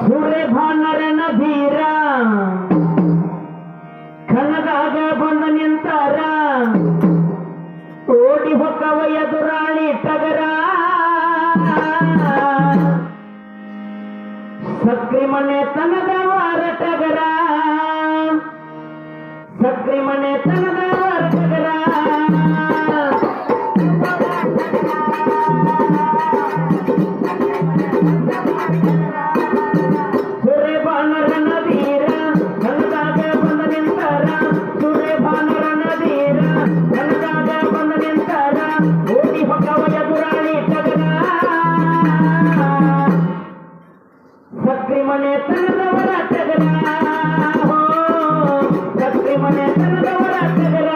ಸುರೆ ಭಾನರನ ಧೀರ ಕನದಾಗ ಬಂದ ನಿಂತಾರ ಓಡಿ ಹೊಕ್ಕವ ಎದುರಾಳಿ ಟಗರ ಸಕ್ರಿ ಮನೆ ತನದವಾರ ಟಗರ ಸಕ್ರಿ ಮನೆ ತನದವಾರ ಟಗರ ಸುರೆ ಭಾನರನ ಧೀರ ಕನದಾಗ ಬಂದ ನಿಂತಾರ ಸುರೆ ಭಾನರನ ಧೀರ ಕನದಾಗ ಬಂದ ನಿಂತಾರ ಓಡಿ ಹೊಕ್ಕವ ಎದುರಾಳಿ ಟಗರ ಸಕ್ರಿ ಮನೆ ತನದವರ ಟಗರ ಸಕ್ರಿ ಮನೆ ತನದವರ ಟಗರ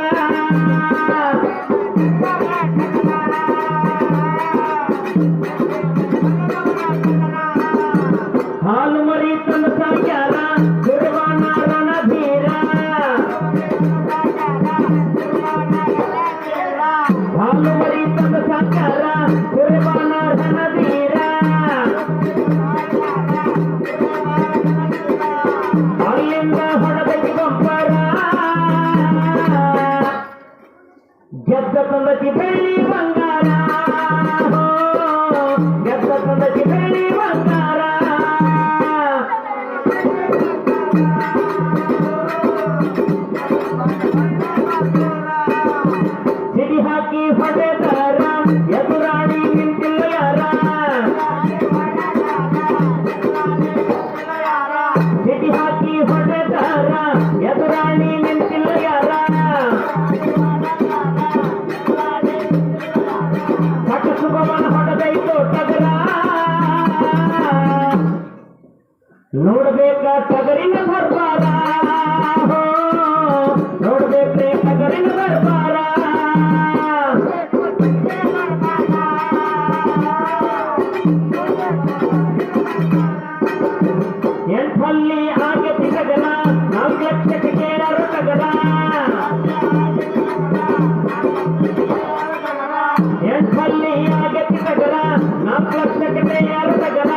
ಹಾಲು ಮರಿ ತಂದ ಸಾಕ್ಯಾರ ಸುರವಾನರನ ಧೀರ ಹಾಲು ಮರಿ ತಂದ ಸಾಕ್ಯಾರ ಸುರವಾನರನ ಧೀರ ಅಲ್ಲಿಂದ ಹೊಡೆದಕ್ಕೆ ಬಂಪರ ಗೆದ್ದ ತಂದತಿ ಬೆಳ್ಳಿ ಬಂಗಾರ ಗೆದ್ದ ತಂದತಿ ಬೆಳ್ಳಿ ಬಂಗಾರ ಸಿಡಿ ಹಾಕಿ ಹೊಡೆದಾರ ಎದುರಾಳಿ ನಿಂತಿಲ್ಲ ಯಾರ ಸಿಡಿ ಹಾಕಿ ಹೊಡೆದಾರ ಎದುರಾಳಿ ನಿಂತಿಲ್ಲ ಯಾರ ಪಟಸುಭವನ ಹೊಡೆದೈತು ಟಗರ ನೋಡ್ಬೇಕ ಟಗರಿನ ದರ್ಬಾರ ನೋಡ್ಬೇಕ್ರೆ ಟಗರಿನ ದರ್ಬಾರ ಎಂಟಲ್ಲಿ ಆಗತಿ ಟಗರ 4 ಲಕ್ಷಕ್ಕೆ ಕೇಳರು ಟಗರ ಎಂಟಲ್ಲಿ ಆಗತಿ ಟಗರ 4 ಲಕ್ಷಕ್ಕೆ ತಯಾರು ಟಗರ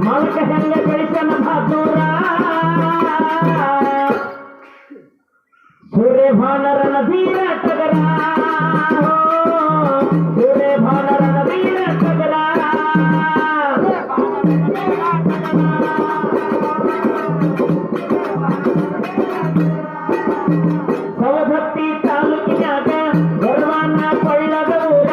ಮಾಲಕ ಹೆಂಗ ಗಳಿಸನ ಬಹಾದೂರ ಸುರೆ ಭಾನರನ ಧೀರ ಟಗರ ಸುರೆ ಭಾನರನ ಧೀರ ಟಗರ ಸವದತ್ತಿ ತಾಲೂಕಿನಾಗ ಗೊರವಾನ ಕೊಳ್ಳದ ಊರ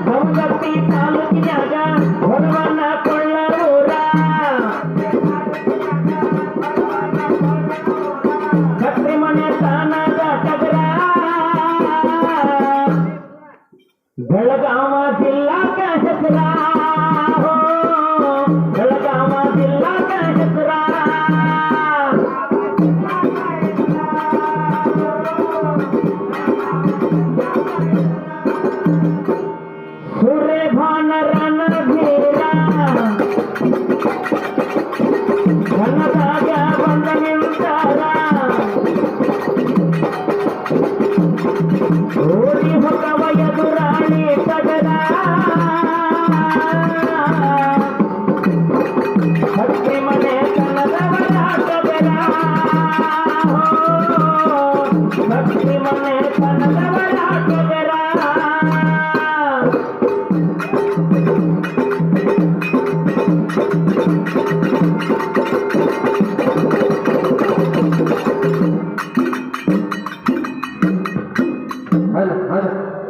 ಸವದತ್ತಿ ತಾಲೂಕಿನಾಗ ಗೊರವಾನ ಕೊಳ್ಳದ ಊರ ಸಕ್ರಿ ಮನೆ ತಾನದ ಟಗರ ಬೆಳಗಾವ ಜಿಲ್ಲಾಕ ಹೆಸರ ಬೆಳಗಾವ ಜಿಲ್ಲಾಕ ಹೆಸರ ಸುರೆ ಭಾನರನ ಧೀರ ಕನದಾಗ ಬಂದ ನಿಂತಾರ ಓಡಿ ಹೊಕ್ಕವ ಎದುರಾಳಿ ಟಗರ ಸಕ್ರಿ ಮನೆ ತನದವರ ಟಗರ ಸಕ್ರಿ ಮನೆ ತನದವರ ಟಗರ